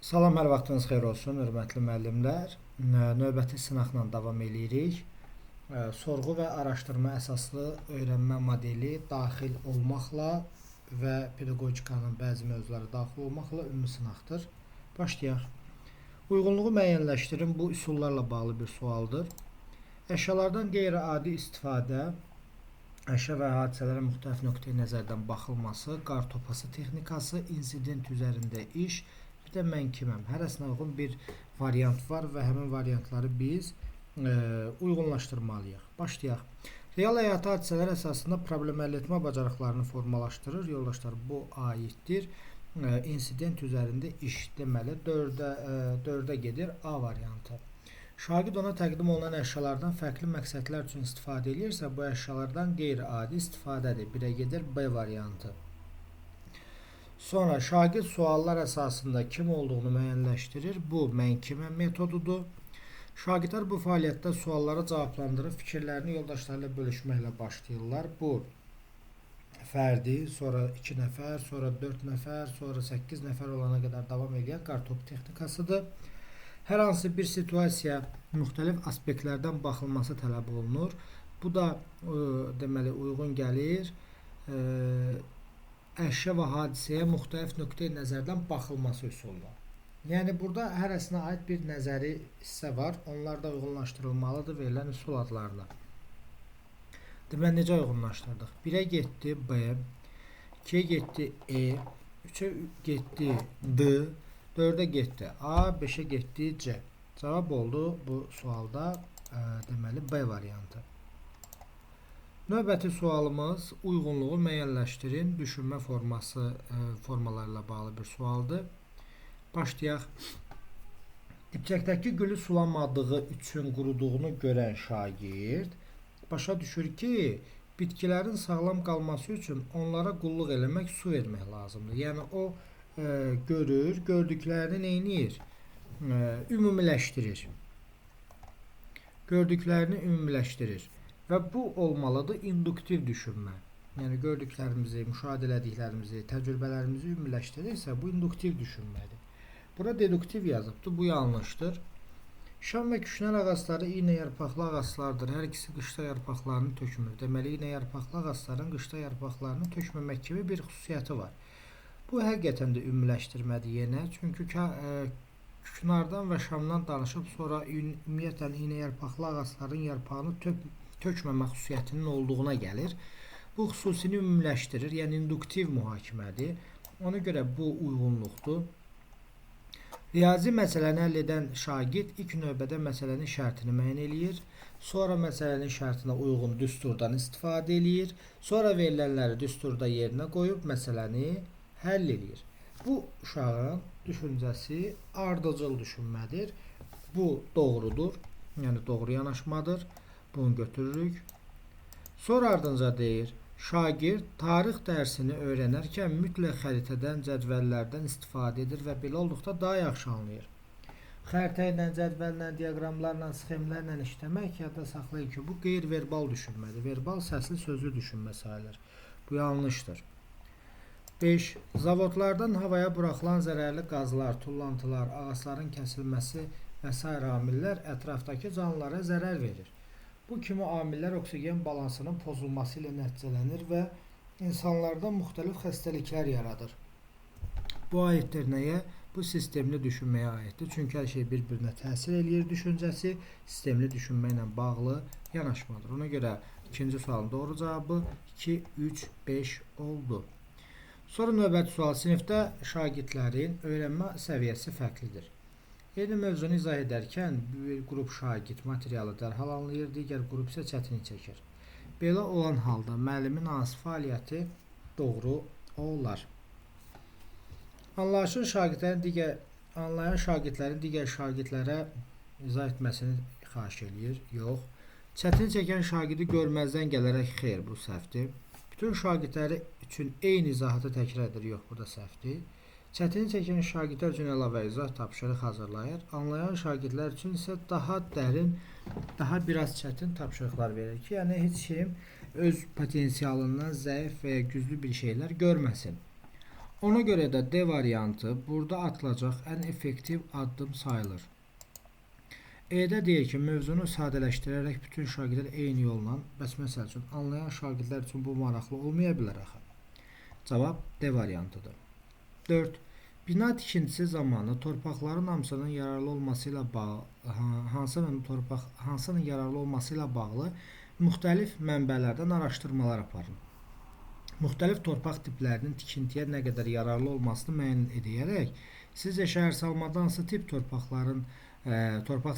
Salam, hər vaxtınız xeyir olsun, hörmətli müəllimlər. Növbəti sınaqla davam edirik. Sorğu və araşdırma əsaslı öyrənmə modeli daxil olmaqla və pedaqogikanın bəzi mövzuları daxil olmaqla ümumi sınaqdır. Başlayaq. Uyğunluğu müəyyənləşdirin. Bu üsullarla bağlı bir sualdır. Əşyalardan qeyri-adi istifadə, əşya və hadisələrə müxtəlif nöqteyi nəzərdən baxılması, qartopası texnikası, insident üzərində iş, bir də mən kiməm. Hərəsinə uyğun bir variant var və həmin variantları biz uyğunlaşdırmalıyıq. Başlayaq. Real həyat hadisələr əsasında problem həll etmə bacarıqlarını formalaşdırır. Yoldaşlar, bu aiddir. İnsident üzərində iş deməli 4-ə gedir A variantı. Şagird ona təqdim olunan əşyalardan fərqli məqsədlər üçün istifadə edirsə, bu əşyalardan qeyri-adi istifadədir. 1-ə gedir B variantı. Sonra şagird suallar əsasında kim olduğunu müəyyənləşdirir. Bu mən kiməm metodudur. Şagirdlər bu fəaliyyətdə suallara cavablandırıb fikirlərini yoldaşlarıyla bölüşməklə başlayırlar. Bu fərdi, sonra 2 nəfər, sonra 4 nəfər, sonra 8 nəfər olana qədər davam edən qartop texnikasıdır. Hər hansı bir situasiya müxtəlif aspektlərdən baxılması tələb olunur. Bu da deməli uyğun gəlir əşya və hadisəyə müxtəlif nöqteyi nəzərdən baxılması üsuluna. Yəni burada hərəsinə aid bir nəzəri hissə var. Onlar da uyğunlaşdırılmalıdır verilən üsul adlarına. Deməli necə uyğunlaşdırdıq? 1-ə getdi B, 2-yə getdi E, 3-ə getdi D, 4-ə getdi A, 5-ə getdi C. Cavab oldu bu sualda deməli B variantı. Növbəti sualımız uyğunluğu müəyyənləşdirin. Düşünmə formalarıyla bağlı bir sualdır. Başlayaq. Dipçəkdəki gülü sulamadığı üçün quruduğunu görən şagird başa düşür ki, bitkilərin sağlam qalması üçün onlara qulluq eləmək, su vermək lazımdır. Yəni o görür, gördüklərini neynir? Ümumiləşdirir. Gördüklərini ümumiləşdirir. Və bu olmalıdır induktiv düşünmə. Yəni gördüklərimizi, müşahidə elədiklərimizi, təcrübələrimizi ümumiləşdirirsə, bu induktiv düşünmədir. Burada deduktiv yazıbdır, bu yanlışdır. Şam və küşnər ağacları iynə yarpaqlı ağaclardır. Hər ikisi qışda yarpaqlarını tökmür. Deməli, iynə yarpaqlı ağacların qışda yarpaqlarını tökməmək kimi bir xüsusiyyəti var. Bu həqiqətən də ümumiləşdirmədir yenə. Çünki küknardan və şamdan danışıb sonra ümumiyyətlə iynə yarpaqlı ağacların yarpağını tökməmə xüsusiyyətinin olduğuna gəlir. Bu xüsusini ümumiləşdirir, yəni induktiv mühakimədir. Ona görə bu uyğunluqdur. Riyazi məsələni həll edən şagird ilk növbədə məsələnin şərtini müəyyən eləyir. Sonra məsələnin şərtinə uyğun düsturdan istifadə eləyir. Sonra verilənləri düsturda yerinə qoyub məsələni həll eləyir. Bu uşağın düşüncəsi ardıcıl düşünmədir. Bu doğrudur, yəni doğru yanaşmadır. Bunu götürürük. Sonra ardınca deyir, şagird tarix dərsini öyrənərkən mütləq xəritədən, cədvəllərdən istifadə edir və belə olduqda daha yaxşı anlayır. Xəritə ilə, cədvəllə, diaqramlarla, sxemlərlə işləmək yadda saxlayın ki, bu qeyri-verbal düşünmədir. Verbal səsli sözlü düşünmə sayılır. Bu yanlışdır. 5. Zavodlardan havaya buraxılan zərərli qazlar, tullantılar, ağacların kəsilməsi və s. amillər ətrafdakı canlılara zərər verir. Bu kimi amillər oksigen balansının pozulması ilə nəticələnir və insanlarda müxtəlif xəstəliklər yaradır. Bu aiddir nəyə? Bu sistemli düşünməyə aiddir. Çünki hər şey bir-birinə təsir eləyir düşüncəsi, sistemli düşünmə ilə bağlı yanaşmadır. Ona görə ikinci sualın doğru cavabı 2, 3, 5 oldu. Sonra növbəti sual. Sinifdə şagirdlərin öyrənmə səviyyəsi fərqlidir. Yeni mövzunu izah edərkən bir qrup şagird materialı dərhal anlayır, digər qrup isə çətinlik çəkir. Belə olan halda müəllimin hansı fəaliyyəti doğru olar? Anlayan şagirdlərin digər şagirdlərə izah etməsini xahiş eləyir. Yox. Çətinlik çəkən şagirdi görməzdən gələrək xeyr, bu səhvdir. Bütün şagirdləri üçün eyni izahatı təkrar edir. Yox, bu da səhvdir. Çətinlik çəkən şagirdlər üçün əlavə izah tapşırıq hazırlayır. Anlayan şagirdlər üçün isə daha dərin, daha biraz çətin tapşırıqlar verir ki, yəni heç kim öz potensialından zəif və ya güclü bir şeylər görməsin. Ona görə də D variantı burada atılacaq ən effektiv addım sayılır. E-də deyir ki, mövzunu sadələşdirərək bütün şagirdlər eyni yolla, bəs məsəl üçün anlayan şagirdlər üçün bu maraqlı olmaya bilər axı. Cavab D variantıdır. 4. Bina tikintisi zamanı torpaqların hamısının yararlı olması ilə bağlı müxtəlif mənbələrdən araşdırmalar aparın. Müxtəlif torpaq tiplərinin tikintiyə nə qədər yararlı olmasını müəyyən edərək, sizcə şəhərsalmada hansı tip torpaq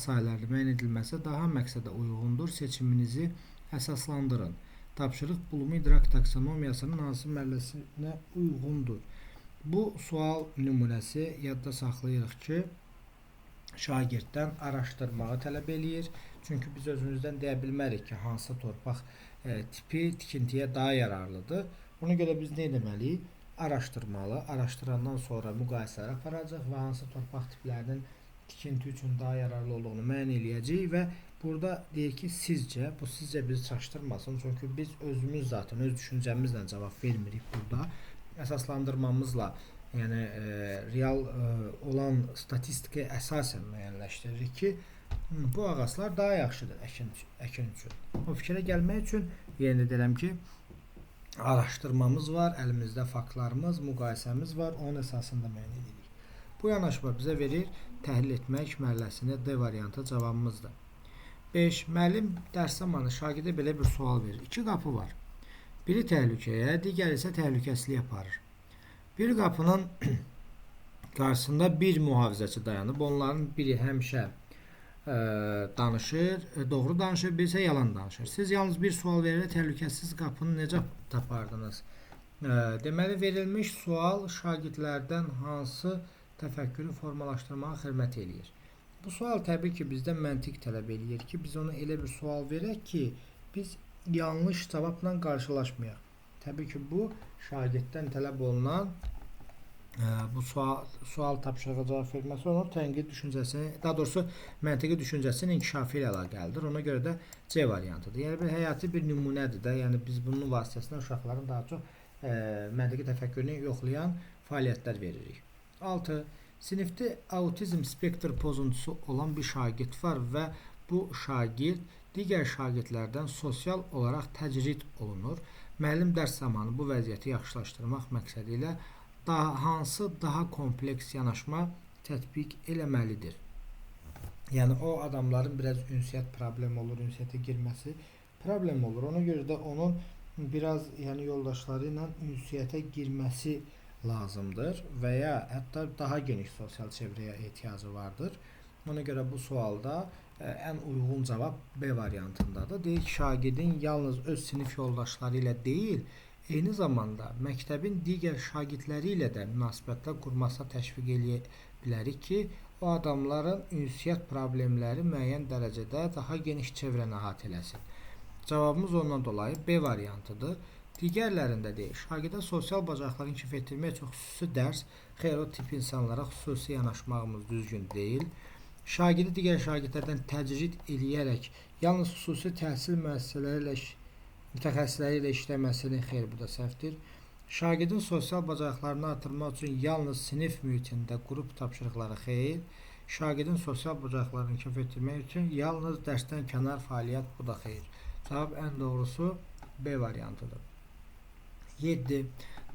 sahələrinin müəyyən edilməsi daha məqsədə uyğundur, seçiminizi əsaslandırın. Tapşırıq bulumu idrak taksonomiyasının hansı mərhələsinə uyğundur? Bu sual nümunəsi yadda saxlayırıq ki, şagirddən araşdırmağı tələb eləyir. Çünki biz özümüzdən deyə bilmərik ki, hansı torpaq tipi tikintiyə daha yararlıdır. Ona görə biz nə etməliyik? Araşdırmalı. Araşdırandan sonra müqayisələr aparacaq və hansı torpaq tiplərinin tikinti üçün daha yararlı olduğunu müəyyən eləyəcəyik və burada deyir ki, sizcə, bu sizcə bizi çaşdırmasın. Çünki biz özümüz zaten öz düşüncəmizlə cavab vermirik burada. Əsaslandırmamızla, yəni real olan statistikaya əsasən müəyyənləşdiririk ki, bu ağaclar daha yaxşıdır əkin üçün. O fikrə gəlmək üçün yenə deyirəm ki, araşdırmamız var, əlimizdə faktlarımız, müqayisəmiz var, onun əsasında müəyyən edirik. Bu yanaşma bizə verir təhlil etmək mərhələsində D variantı cavabımızdır. 5. Müəllim dərs zamanı şagirdə belə bir sual verir. 2 qapı var. Biri təhlükəyə, digəri isə təhlükəsizliyə aparır. Bir qapının qarşısında bir mühafizəçi dayanıb. Onların biri həmişə danışır, doğru danışır, biri isə yalan danışır. Siz yalnız bir sual verərək təhlükəsiz qapını necə tapardınız? Deməli, verilmiş sual şagirdlərdən hansı təfəkkürü formalaşdırmağa xidmət eləyir? Bu sual təbii ki, bizdən məntiq tələb eləyir ki, biz ona elə bir sual verək ki, biz yanlış cavabla qarşılaşmayaq. Təbii ki, bu şagirddən tələb olunan bu sual tapşırığa cavab verməsi onun tənqid düşüncəsini, daha doğrusu məntiqi düşüncəsinin inkişafı ilə əlaqəlidir. Ona görə də C variantıdır. Yəni bir həyati bir nümunədir də. Yəni biz bunun vasitəsilə uşaqların daha çox məntiqi təfəkkürünü yoxlayan fəaliyyətlər veririk. 6. Sinifdə autizm spektr pozuntusu olan bir şagird var və bu şagird digər şagirdlərdən sosial olaraq təcrid olunur. Müəllim dərs zamanı bu vəziyyəti yaxşılaşdırmaq məqsədi ilə hansı daha kompleks yanaşma tətbiq eləməlidir? Yəni o adamların biraz ünsiyyət problemi olur, ünsiyyətə girməsi problem olur. Ona görə də onun biraz yoldaşları ilə ünsiyyətə girməsi lazımdır və ya hətta daha geniş sosial çevrəyə ehtiyacı vardır. Ona görə bu sualda ən uyğun cavab B variantındadır. Deyir ki, şagirdin yalnız öz sinif yoldaşları ilə deyil, eyni zamanda məktəbin digər şagirdləri ilə də münasibətlər qurmasına təşviq eləyə bilərik ki, o adamların ünsiyyət problemləri müəyyən dərəcədə daha geniş çevrəni əhatə eləsin. Cavabımız ondan dolayı B variantıdır. Digərlərində deyir, şagirdə sosial bacarıqları inkişaf etdirmək üçün xüsusi dərs, xeyr o tip insanlara xüsusi yanaşmağımız düzgün deyil. Şagirdi digər şagirdlərdən təcrid eləyərək yalnız xüsusi təhsil mütəxəssisləri ilə işləməsinin xeyr, bu da səhvdir. Şagirdin sosial bacarıqlarını artırmaq üçün yalnız sinif mühitində qrup tapşırıqları xeyr. Şagirdin sosial bacarıqlarını inkişaf etdirmək üçün yalnız dərsdən kənar fəaliyyət, bu da xeyr. Cavab ən doğrusu B variantıdır. 7.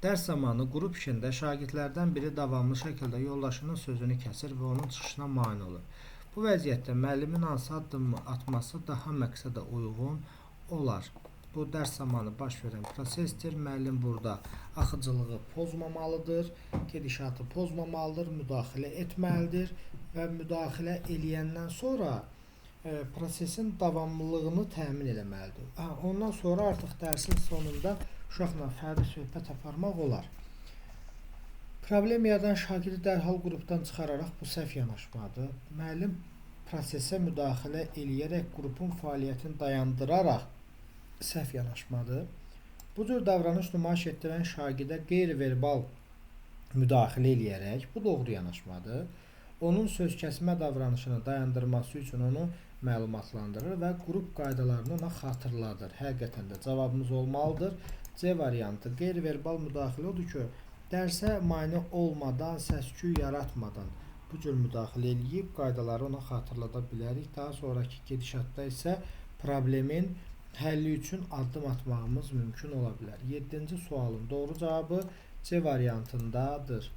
Dərs zamanı qrup işində şagirdlərdən biri davamlı şəkildə yoldaşının sözünü kəsir və onun çıxışına mane olur. Bu vəziyyətdə müəllimin hansı addımı atması daha məqsədə uyğun olar? Bu dərs zamanı baş verən prosesdir. Müəllim burada axıcılığı pozmamalıdır, gedişatı pozmamalıdır, müdaxilə etməlidir və müdaxilə eləyəndən sonra prosesin davamlılığını təmin etməlidir. Ondan sonra artıq dərsin sonunda uşaqla fərdi söhbət aparmaq olar. Problem yaradan şagirdi dərhal qrupdan çıxararaq bu səhv yanaşmadır. Müəllim prosesə müdaxilə eləyərək qrupun fəaliyyətini dayandıraraq səhv yanaşmadır. Bu cür davranış nümayiş etdirən şagirdə qeyri-verbal müdaxilə eləyərək bu doğru yanaşmadır. Onun sözkəsmə davranışını dayandırması üçün onu məlumatlandırır və qrup qaydalarını ona xatırladır. Həqiqətən də cavabımız olmalıdır. C variantı qeyri-verbal müdaxilə odur ki, dərsə mane olmadan, səs-küy yaratmadan bu cür müdaxilə eləyib qaydaları ona xatırlada bilərik. Daha sonraki gedişatda isə problemin həlli üçün addım atmağımız mümkün ola bilər. 7-ci sualın doğru cavabı C variantındadır.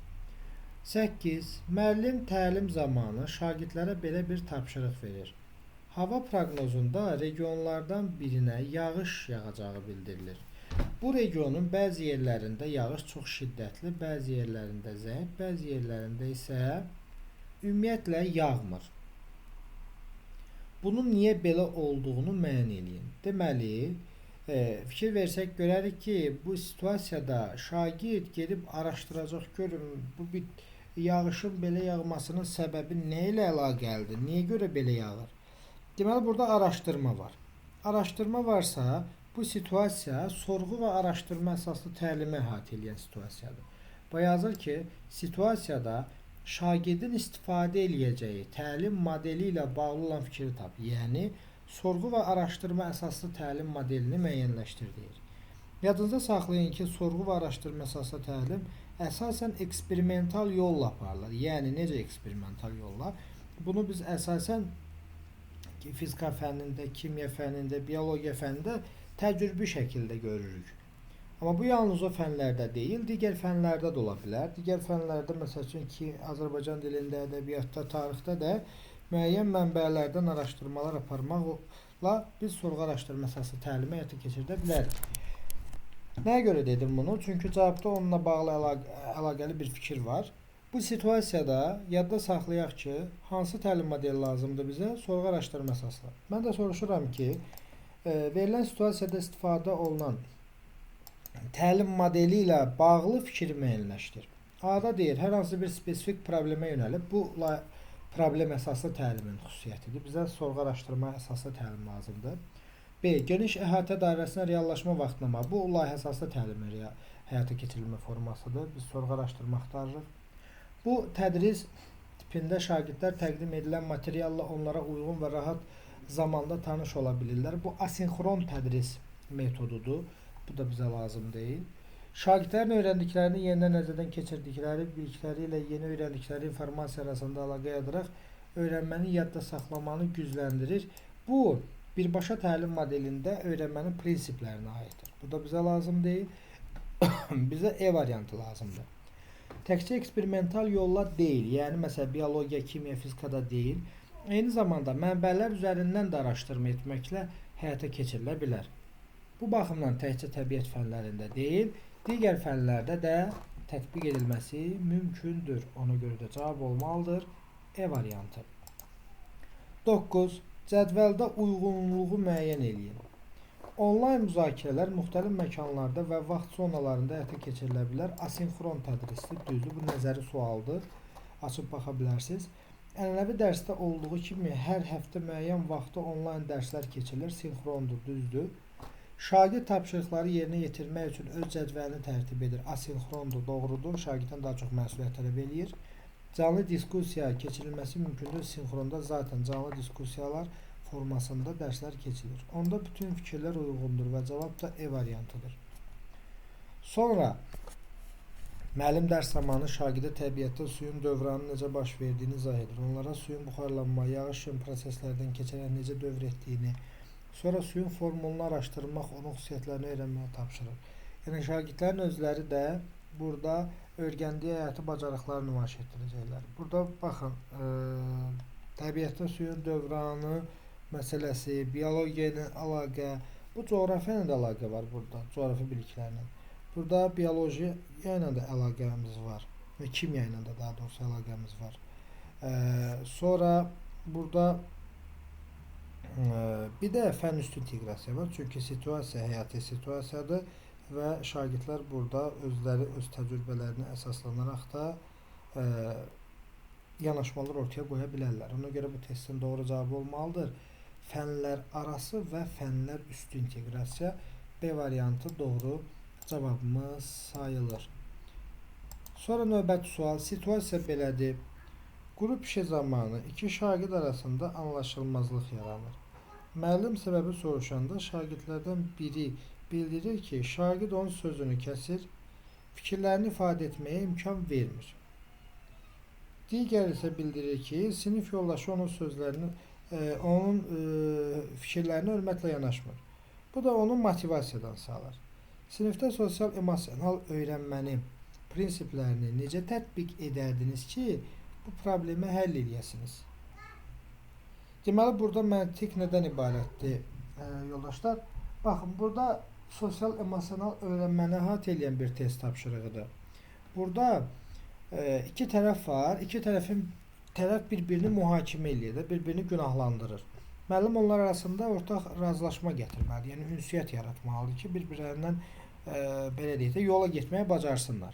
8. Müəllim təlim zamanı şagirdlərə belə bir tapşırıq verir. Hava proqnozunda regionlardan birinə yağış yağacağı bildirilir. Bu regionun bəzi yerlərində yağış çox şiddətli, bəzi yerlərində zəif, bəzi yerlərində isə ümumiyyətlə yağmır. Bunun niyə belə olduğunu müəyyən edin. Deməli, fikir versək görərik ki, bu situasiyada şagird gedib araşdıracaq, görün bu bir yağışın belə yağmasının səbəbi nə ilə əlaqəlidir, niyə görə belə yağır? Deməli, burada araşdırma var. Araşdırma varsa, bu situasiya sorğu və araşdırma əsaslı təlimi əhatə edən situasiyadır. Bu yazır ki, situasiyada şagirdin istifadə eləyəcəyi təlim modeli ilə bağlı olan fikri tap. Yəni, sorğu və araşdırma əsaslı təlim modelini müəyyənləşdir deyir. Yadınızda saxlayın ki, sorğu və araşdırma əsaslı təlim əsasən eksperimental yolla aparılır. Yəni, necə eksperimental yolla? Bunu biz əsasən fizika fənnində, kimya fənnində, biologiya fənnində təcrübi şəkildə görürük. Amma bu yalnız o fənlərdə deyil, digər fənlərdə də ola bilər. Digər fənlərdə, məsəl üçün ki, Azərbaycan dilində, ədəbiyyatda, tarixdə də müəyyən mənbələrdən araşdırmalar aparmaqla biz sorğu araşdırma əsaslı təlimi həyata keçirdə bilərik. Nəyə görə dedim bunu? Çünki cavabda onunla bağlı əlaqəli bir fikir var. Bu situasiyada yadda saxlayaq ki, hansı təlim modeli lazımdır bizə? Sorğu araşdırma əsaslı. Mən də soruşuram ki, verilən situasiyada istifadə olunan təlim modeli ilə bağlı fikri müəyyənləşdir. A-da deyir, hər hansı bir spesifik problemə yönəlib, bu problem əsaslı təlimin xüsusiyyətidir. Bizə sorğu araşdırma əsaslı təlim lazımdır. B. Geniş əhatə dairəsində reallaşma vaxtnama. Bu layihə əsaslı təlimin həyata keçirilmə formasıdır. Biz sorğu araşdırma axtarırıq. Bu tədris tipində şagirdlər təqdim edilən materialla onlara uyğun və rahat zamanda tanış ola bilirlər. Bu asinxron tədris metodudur. Bu da bizə lazım deyil. Şagirdlərin öyrəndiklərini yenidən nəzərdən keçirdikləri bilikləri ilə yeni öyrəndikləri informasiya arasında əlaqə yadaraq öyrənməni yadda saxlamanı gücləndirir. Bu, birbaşa təlim modelində öyrənmənin prinsiplərinə aiddir. Bu da bizə lazım deyil. Bizə E variantı lazımdır. Təkcə eksperimental yolla deyil, yəni məsələn biologiya, kimya, fizikada deyil, eyni zamanda mənbələr üzərindən də araşdırma etməklə həyata keçirilə bilər. Bu baxımdan təkcə təbiət fənlərində deyil, digər fənlərdə də tətbiq edilməsi mümkündür. Ona görə də cavab olmalıdır E variantı. 9. Cədvəldə uyğunluğu müəyyən edin. Onlayn müzakirələr müxtəlif məkanlarda və vaxt zonalarında həyata keçirilə bilər. Asinxron tədrisdir, düzdür. Bu nəzəri sualdır. Açıb baxa bilərsiniz. Ənənəvi dərsdə olduğu kimi hər həftə müəyyən vaxtda onlayn dərslər keçirilir. Sinxrondur, düzdür. Şagird tapşırıqları yerinə yetirmək üçün öz cədvəlini tərtib edir. Asinxrondur, doğrudur. Şagirddən daha çox məsuliyyət tələb eləyir. Canlı diskussiya keçirilməsi mümkündür. Sinxronda zaten canlı diskussiyalar formasında dərslər keçilir. Onda bütün fikirlər uyğundur və cavab da E variantıdır. Sonra müəllim dərs zamanı şagirdə təbiətdə suyun dövranı necə baş verdiyini izah edir. Onlara suyun buxarlanma, yağış kimi proseslərdən keçərək necə dövr etdiyini, sonra suyun formulunu araşdırmaq, onun xüsusiyyətlərini öyrənməyə tapşırır. Yəni şagirdlərin özləri də burada öyrəndiyi həyati bacarıqları nümayiş etdirəcəklər. Burada baxın, təbiətdə suyun dövranı məsələsi, biologiya ilə əlaqə, bu coğrafiya ilə də əlaqə var burada, coğrafi biliklərlə. Burada biologiya ilə də əlaqəmiz var və kimya ilə də daha doğrusu əlaqəmiz var. Sonra burada bir də fənn üstü inteqrasiya var, çünki situasiya həyati situasiyadır və şagirdlər burada özləri öz təcrübələrini əsaslanaraq da yanaşmalar ortaya qoya bilərlər. Ona görə bu testin doğru cavabı olmalıdır. Fənlər arası və fənlər üstü inteqrasiya B variantı doğru cavabımız sayılır. Sonra növbəti sual. Situasiya belədir. Qrup işi zamanı iki şagird arasında anlaşılmazlıq yaranır. Müəllim səbəbi soruşanda şagirdlərdən biri bildirir ki, şagird onun sözünü kəsir fikirlərini ifadə etməyə imkan vermir. Digər isə bildirir ki, sinif yoldaşı onun sözlərini, onun fikirlərini hörmətlə yanaşmır. Bu da onu motivasiyadan salır. Sinifdə sosial emosional öyrənmənin prinsiplərini necə tətbiq edərdiniz ki, bu problemi həll edəsiniz? Deməli, burada məntiq nədən ibarətdir, yoldaşlar? Baxın, burada sosial emosional öyrənməni əhatə edən bir test tapşırığıdır. Burada iki tərəf var. İki tərəf bir-birini mühakimə eləyir, bir-birini günahlandırır. Müəllim onlar arasında ortaq razılaşma gətirməlidir. Yəni ünsiyyət yaratmalıdır ki, bir-birlərindən belə deyək də yola getməyə bacarsınlar.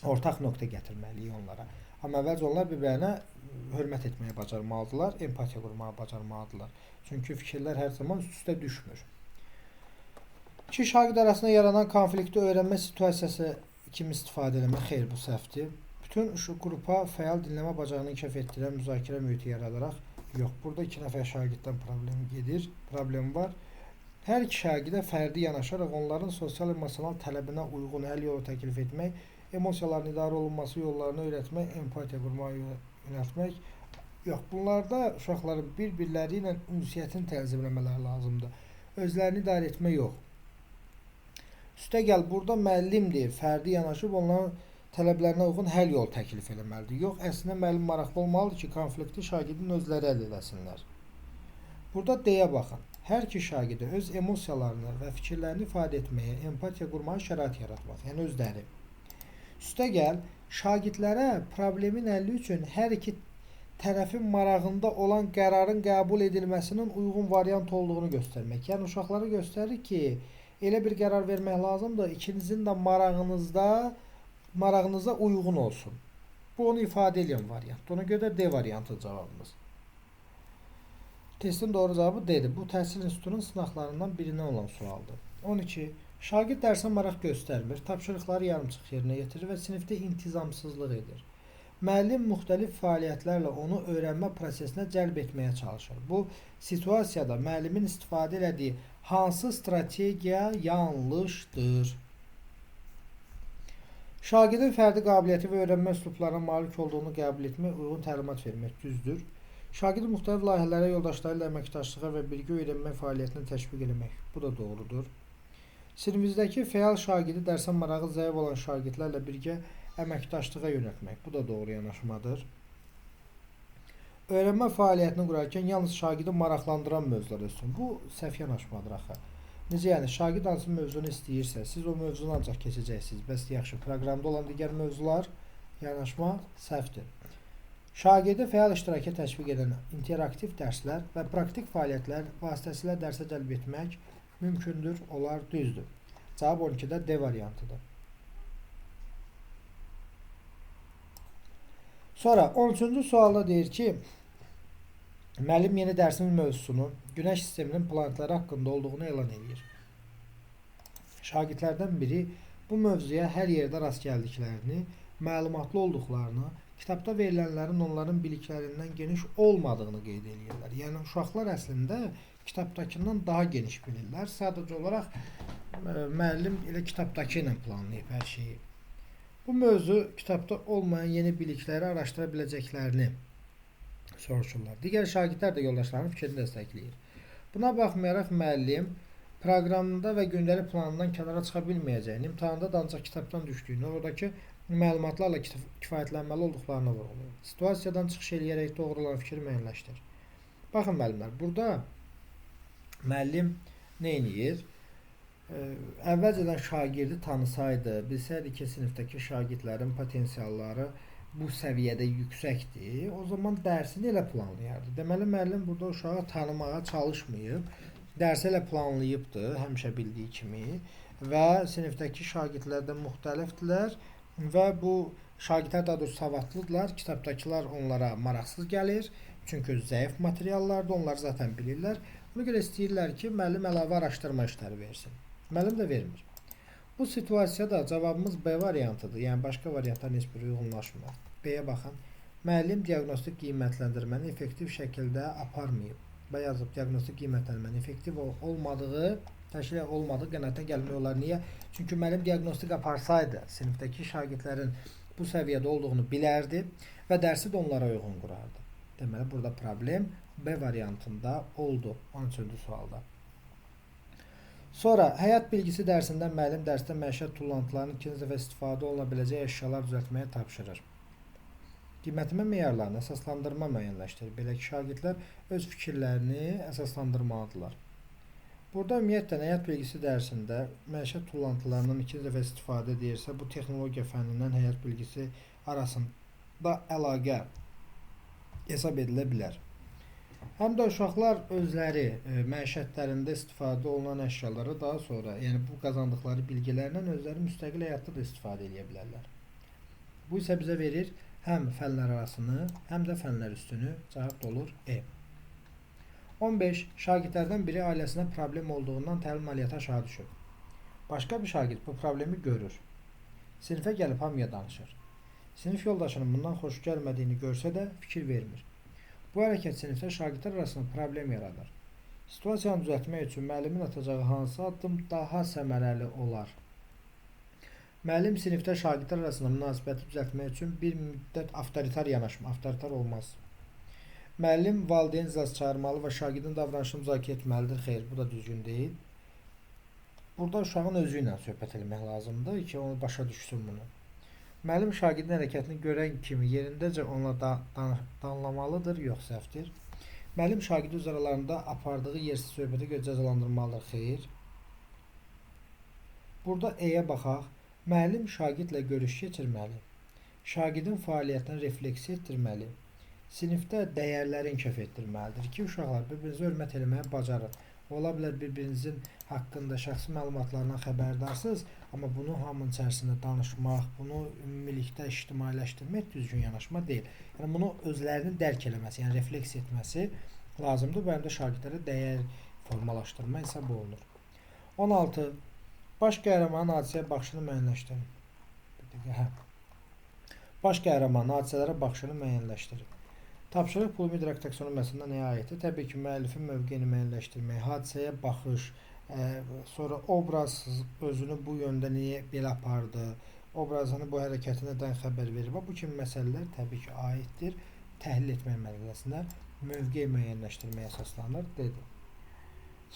Ortaq nöqtə gətirməliyik onlara. Amma əvvəlcə onlar bir-birinə hörmət etməyə bacarmalıdırlar, empatiya qurmağı bacarmalıdırlar. Çünki fikirlər hər zaman üst-üstə düşmür. İki şagird arasında yaranan konflikti öyrənmə situasiyası kimi istifadə etmək xeyr, bu səhvdir. Bütün qrupa fəal dinləmə bacarığını inkişaf etdirən müzakirə mühiti yaradaraq, yox, burada iki nəfər şagirddən problem var. Hər iki şagirdə fərdi yanaşaraq onların sosial emosional tələbinə uyğun həll yolu təklif etmək, emosiyaların idarə olunması yollarını öyrətmək, empatiya qurmağa yönəltmək. Yox, bunlarda uşaqların bir-birləri ilə ünsiyyətini tənzimləmələri lazımdır. Özlərini idarə etmək yox. Üstəgəl, burada müəllimdir, fərdi yanaşıb onların tələblərinə uyğun həll yolu təklif etməlidir. Yox, əslində müəllim maraqlı olmalıdır ki, konflikti şagirdin özləri əldə edəsinlər. Burada deyə baxın. Hər iki şagirdə öz emosiyalarını və fikirlərini ifadə etməyə, empatiya qurmağa şərait yaratmaq, yəni özləri. Üstəgəl, şagirdlərə problemin həlli üçün hər iki tərəfin marağında olan qərarın qəbul edilməsinin uyğun variant olduğunu göstərmək. Yəni uşaqlara göstərir ki, elə bir qərar vermək lazımdır, ikinizin də marağınıza uyğun olsun. Bu onu ifadə edən variant. Ona görə də D variantı cavabımız. Testin doğru cavabı D-dir. Bu təhsil institutunun sınaqlarından birindən olan sualdır. 12. Şagird dərsə maraq göstərmir, tapşırıqları yarımçıq yerinə yetirir və sinifdə intizamsızlıq edir. Müəllim müxtəlif fəaliyyətlərlə onu öyrənmə prosesinə cəlb etməyə çalışır. Bu situasiyada müəllimin istifadə elədiyi hansı strategiya yanlışdır? Şagirdin fərdi qabiliyyəti və öyrənmə üslublarına malik olduğunu qəbul etmək, uyğun təlimat vermək düzdür. Şagird müxtəlif layihələrə yoldaşları ilə əməkdaşlığa və birgə öyrənmə fəaliyyətini təşviq etmək. Bu da doğrudur. Sinifimizdəki fəal şagirdi dərsə marağı zəif olan şagirdlərlə birgə əməkdaşlığa yönəltmək. Bu da doğru yanaşmadır. Öyrənmə fəaliyyətini qurarkən yalnız şagirdi maraqlandıran mövzular olsun. Bu səhv yanaşmadır axı. Necə yəni, şagird hansı mövzunu istəyirsə, siz o mövzunu ancaq keçəcəksiniz. Bəs yaxşı, proqramda olan digər mövzular yanaşma səhvdir. Şagirdi fəal iştiraka təşviq edən interaktiv dərslər və praktik fəaliyyətlər vasitəsilə dərsə cəlb etmək mümkündür, olar, düzdür. Cavab 12-də D variantıdır. Sonra 13-cü sualda deyir ki, müəllim yeni dərsin mövzusunu Günəş sisteminin planetləri haqqında olduğunu elan edir. Şagirdlərdən biri bu mövzuya hər yerdə rast gəldiklərini, məlumatlı olduqlarını, kitabda verilənlərin onların biliklərindən geniş olmadığını qeyd edirlər. Yəni, uşaqlar əslində kitabdakından daha geniş bilirlər. Sadəcə olaraq müəllim elə kitabdakı ilə planlayıb hər şeyi. Bu mövzu kitabda olmayan yeni bilikləri araşdıra biləcəklərini soruşurlar. Digər şagirdlər də yoldaşlarının fikrini dəstəkləyir. Buna baxmayaraq müəllim proqramında və gündəlik planından kənara çıxa bilməyəcəyini, imtahanda da ancaq kitabdan düşdüyünü, oradakı məlumatlarla kifayətlənməli olduqlarına vurğulayır. Situasiyadan çıxış eləyərək doğru olan fikri müəyyənləşdir. Baxın müəllimlər, burada müəllim nə edir? Əvvəlcədən şagirdi tanısaydı, bilsəydi ki, sinifdəki şagirdlərin potensialları bu səviyyədə yüksəkdir, o zaman dərsini elə planlayardı. Deməli, müəllim burada uşağı tanımağa çalışmayıb, dərsi elə planlayıbdır, həmişə bildiyi kimi və sinifdəki şagirdlər də müxtəlifdirlər və bu şagirdlər daha doğrusu savadlıdırlar, kitabdakılar onlara maraqsız gəlir, çünki zəif materiallardır, onlar zaten bilirlər. Ona görə istəyirlər ki, müəllim əlavə araşdırma işləri versin. Müəllim də vermir. Bu situasiyada cavabımız B variantıdır, yəni başqa variantların heç biri uyğunlaşmır. B-yə baxın. Müəllim diaqnostik qiymətləndirməni effektiv şəkildə aparmayıb. Və yazıb diaqnostik qiymətləndirmənin effektiv olmadığı təşkil olmadı, qənaətə gəlmək olar. Niyə? Çünki müəllim diaqnostik aparsaydı, sinifdəki şagirdlərin bu səviyyədə olduğunu bilərdi və dərsi də onlara uyğun qurardı. Deməli, burada problem B variantında oldu 13-cü sualda. Sonra həyat bilgisi dərsində müəllim dərsdə məişət tullantılarının ikinci dəfə istifadə oluna biləcək əşyalar düzəltməyə tapşırır. Qiymətlənmə meyarlarını əsaslandırma müəyyənləşdirir. Belə ki, şagirdlər öz fikirlərini əsaslandırmalıdırlar. Burada ümumiyyətlə həyat bilgisi dərsində məişət tullantılarının ikinci dəfə istifadə edirsə, bu texnologiya fənnindən həyat bilgisi arasında əlaqə hesab edilə bilər. Həm də uşaqlar özləri məişətlərində istifadə olunan əşyaları daha sonra, yəni bu qazandıqları bilgilərlə özləri müstəqil həyatda da istifadə edə bilərlər. Bu isə bizə verir həm fənlər arasını, həm də fənlər üstünü. Cavab da olur E. 15. Şagirdlərdən biri ailəsinə problem olduğundan təlim əməliyyatı aşağı düşüb. Başqa bir şagird bu problemi görür. Sinifə gəlib hamıya danışır. Sinif yoldaşının bundan xoş gəlmədiyini görsə də fikir vermir. Bu hərəkət sinifdə şagirdlər arasında problem yaradır. Situasiyanı düzəltmək üçün müəllimin atacağı hansı addım daha səmərəli olar? Müəllim sinifdə şagirdlər arasında münasibəti düzəltmək üçün bir müddət avtoritar yanaşma, avtoritar olmaz. Müəllim valideyn iclası çağırmalı və şagirdin davranışını müzakirə etməlidir. Xeyr, bu da düzgün deyil. Burada uşağın özü ilə söhbət etmək lazımdır ki, onu başa düşsün bunu. Müəllim şagirdin hərəkətini görən kimi yerindəcə ona danlamalıdır, yox səhvdir. Müəllim şagirdi öz aralarında apardığı yersiz söhbətə görə cəzalandırmalıdır. Xeyr. Burada E-yə baxaq. Müəllim şagirdlə görüş keçirməli. Şagirdin fəaliyyətinə refleksiya etdirməli. Sinifdə dəyərləri inkişaf etdirməlidir ki, uşaqlar bir-birinizə hörmət etməyi bacarır. Ola bilər bir-birinizin haqqında şəxsi məlumatlarından xəbərdarsınız, amma bunu hamının içərisində danışmaq, bunu ümumilikdə ictimailəşdirmək düzgün yanaşma deyil. Yəni bunu özlərinin dərk eləməsi, yəni refleks etməsi lazımdır. Bu həm də şagirdlərə dəyər formalaşdırma hesab olunur. 16. Baş qəhrəmanın hadisəyə baxışını müəyyənləşdirin. Baş qəhrəmanın hadisələrə baxışını müəyyənləşdirin. Tapşırıq pul müdrik taksonomiyasında nəyə aiddir? Təbii ki, müəllifin mövqeyini müəyyənləşdirmək, hadisəyə baxış, sonra obraz özünü bu yöndə niyə belə apardı, obrazını bu hərəkəti nədən xəbər verir və bu kimi məsələlər təbii ki, aiddir. Təhlil etmək mərhələsində mövqey müəyyənləşdirməyə əsaslanır, dedi.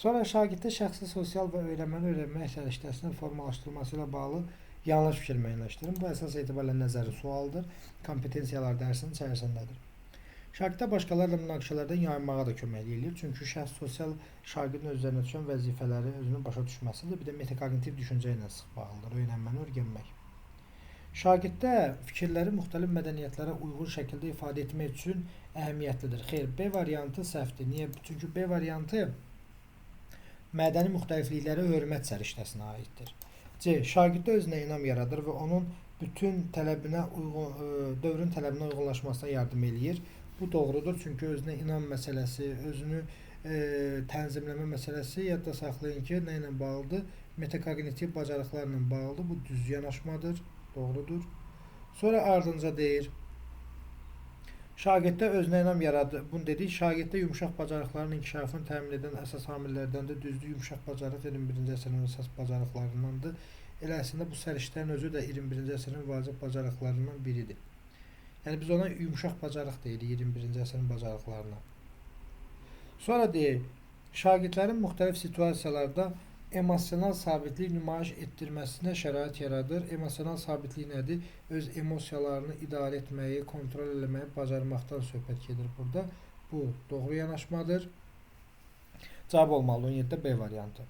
Sonra şagirddə şəxsi sosial və öyrənmə səriştəsinin formalaşdırılması ilə bağlı yanlış fikir müəyyənləşdirin. Bu əsas etibarla nəzəri sualdır, kompetensiyalar dərsinin içərisindədir. Şagirddə başqalarla münaqişələrdən yayınmağa da kömək edir. Çünki şəxs sosial şagirdin özlərinə düşən vəzifələri özünün başa düşməsidir. Bir də metakognitiv düşüncə ilə sıx bağlıdır, öyrənməni öyrənmək. Şagirddə fikirləri müxtəlif mədəniyyətlərə uyğun şəkildə ifadə etmək üçün əhəmiyyətlidir. Xeyr, B variantı səhvdir. Niyə? Çünki B variantı mədəni müxtəlifliklərə hörmət səriştəsinə aiddir. C. Şagirddə özünə inam yaradır və onun bütün dövrün tələbinə uyğunlaşmasına yardım eləyir. Bu doğrudur, çünki özünə inam məsələsi, özünü tənzimləmə məsələsi yadda saxlayın ki, nə ilə bağlıdır? Metakognitiv bacarıqlarla bağlıdır. Bu düz yanaşmadır, doğrudur. Sonra ardınca deyir, şagirddə özünə inam yaradır. Bunu dedik, şagirddə yumşaq bacarıqların inkişafını təmin edən əsas amillərdən də düzdür. Yumşaq bacarıq 21-ci əsrin əsas bacarıqlarındandır. Elə əslində bu səriştənin özü də 21-ci əsrin vacib bacarıqlarından biridir. Yəni biz ona yumşaq bacarıq deyirik 21-ci əsrin bacarıqlarına. Sonra deyir, şagirdlərin müxtəlif situasiyalarda emosional sabitlik nümayiş etdirməsinə şərait yaradır. Emosional sabitlik nədir? Öz emosiyalarını idarə etməyi, kontrol etməyi bacarmaqdan söhbət gedir burada. Bu doğru yanaşmadır. Cavab olmalı 17-də B variantı.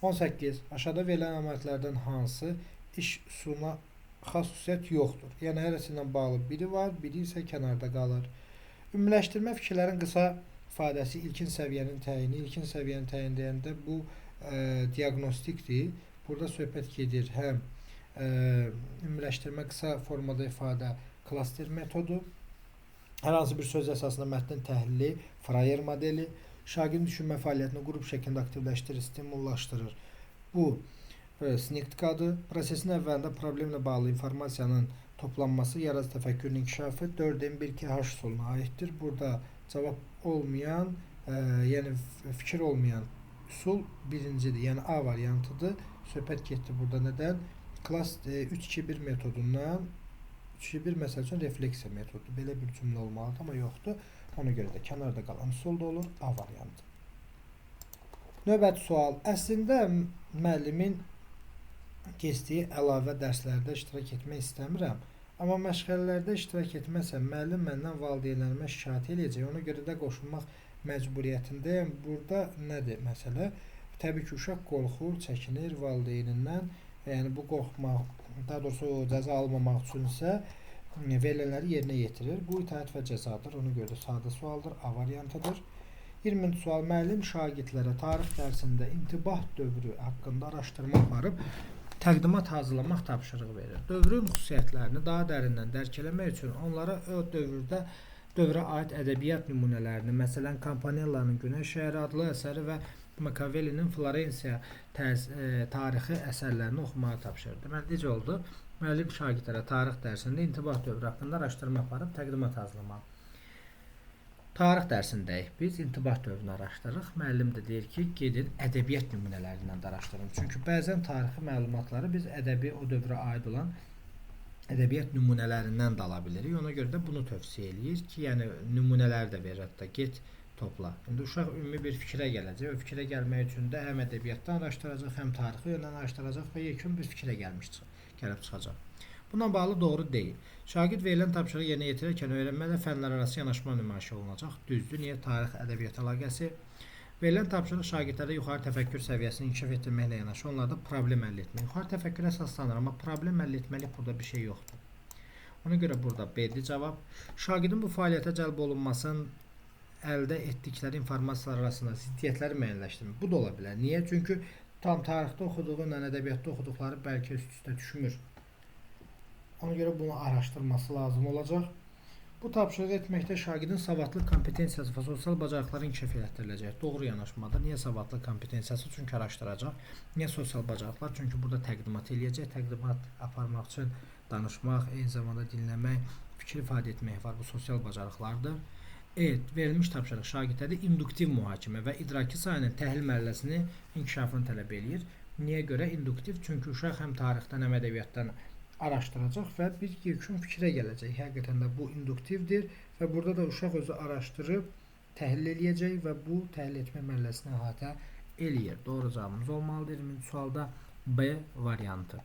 18. Aşağıda verilən əməliyyatlardan hansı iş üsuluna xüsusiyyət yoxdur? Yəni hərəsi ilə bağlı biri var, biri isə kənarda qalır. Ümumiləşdirmə fikirlərin qısa ifadəsi ilkin səviyyənin təyini. İlkin səviyyənin təyin deyəndə bu diaqnostikdir. Burada söhbət gedir həm ümumiləşdirmə qısa formada ifadə klaster metodu, hər hansı bir söz əsasında mətnin təhlili, Frayer modeli, şagirdin düşünmə fəaliyyətini qrup şəklində aktivləşdirir, stimullaşdırır. Bu sinektika-dır. Prosesin əvvəlində problemlə bağlı informasiyanın toplanması, yaradıcı təfəkkürün inkişafı 4M1-2H üsuluna aiddir. Burada cavab olmayan, yəni fikir olmayan Üsul birincidir. Yəni A variantıdır. Söhbət getdi burada nədən? Klass 3-2-1 metodundan 3-2-1 məsəl üçün refleksiya metodu. Belə bir cümlə olmalıdır, amma yoxdur. Ona görə də kənarda qalan üsul da olur. A variantı. Növbəti sual. Əslində müəllimin keçdiyi əlavə dərslərdə iştirak etmək istəmirəm. Amma məşğələlərdə iştirak etməsəm, müəllim məndən valideynlərimə şikayət eləyəcək. Ona görə də qoşulmaq məcburiyyətindəyəm. Burada nədir məsələ? Təbii ki, uşaq qorxur, çəkinir valideynindən. Yəni bu qorxmaq, daha doğrusu cəza almamaq üçün isə verilənləri yerinə yetirir. Bu itaət və cəzadır. Ona görə də sadə sualdır. A variantıdır. 20-ci sual. Müəllim şagirdlərə tarix dərsində intibah dövrü haqqında araşdırma aparıb təqdimat hazırlamaq tapşırığı verir. Dövrün xüsusiyyətlərini daha dərindən dərk eləmək üçün onlara o dövrə aid ədəbiyyat nümunələrini, məsələn, Campanellanın Günəş şəhəri adlı əsəri və Machiavelli'nin Florensiya tarixi əsərlərini oxumağı tapşırır. Deməli, necə oldu? Müəllim şagirdlərə tarix dərsində intibah dövrü haqqında araşdırma aparıb təqdimat hazırlamaq. Tarix dərsindəyik. Biz intibah dövrünü araşdırırıq. Müəllim də deyir ki, gedin ədəbiyyat nümunələrindən də araşdırın. Çünki bəzən tarixi məlumatları biz o dövrə aid olan ədəbiyyat nümunələrindən də ala bilirik. Ona görə də bunu tövsiyə eləyir ki, yəni nümunələri də verir hətta. Get topla. İndi uşaq ümumi bir fikrə gələcək. O fikrə gəlmək üçün də həm ədəbiyyatdan araşdıracaq, həm tarixi yöndən araşdıracaq və yekun bir fikrə gəlib çıxacaq. Buna bağlı doğru deyil. Şagird verilən tapşırığı yerinə yetirərkən öyrənmədə fənlər arası yanaşma nümayiş olunacaq. Düzdür. Niyə? Tarix ədəbiyyat əlaqəsi. Verilən tapşırıq şagirdlərdə yuxarı təfəkkür səviyyəsini inkişaf etdirməklə yanaşı onlarda problem əldə etmək. Yuxarı təfəkkürə əsaslanır, amma problem əldə etməlik burada bir şey yoxdur. Ona görə burada B-dir cavab. Şagirdin bu fəaliyyətə cəlb olunmasının əldə etdikləri informasiyalar arasında ziddiyyətləri müəyyənləşdirmək. Bu da ola bilər. Niyə? Çünki tam tarixdə oxuduğu ilə ədəbiyyatda oxuduqları bəlkə üst-üstə düşmür. Ona görə bunu araşdırması lazım olacaq. Bu tapşırığı etməkdə şagirdin savadlıq kompetensiyası və sosial bacarıqları inkişaf etdiriləcək. Doğru yanaşmadır. Niyə savadlıq kompetensiyası? Çünki araşdıracaq. Niyə sosial bacarıqlar? Çünki burada təqdimat eləyəcək. Təqdimat aparmaq üçün danışmaq, eyni zamanda dinləmək, fikir ifadə etmək var. Bu sosial bacarıqlardır. Evet, verilmiş tapşırıq şagirdlərdə induktiv mühakimə və idraki sayının təhlil mərhələsini inkişafını tələb eləyir. Niyə görə induktiv? Çünki uşaq həm tarixdən, həm ədəbiyyatdan araşdıracaq və bir yekun fikrə gələcək. Həqiqətən də bu induktivdir və burada da uşaq özü araşdırıb təhlil eləyəcək və bu təhlil etmə mərhələsini əhatə eləyir. Doğru cavabımız olmalıdır. 20-ci sualda B variantı.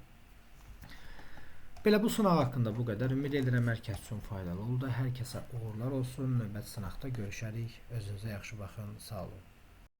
Belə bu sınaq haqqında bu qədər. Ümid edirəm hər kəs üçün faydalı oldu. Hər kəsə uğurlar olsun. Növbəti sınaqda görüşərik. Özünüzə yaxşı baxın. Sağ olun.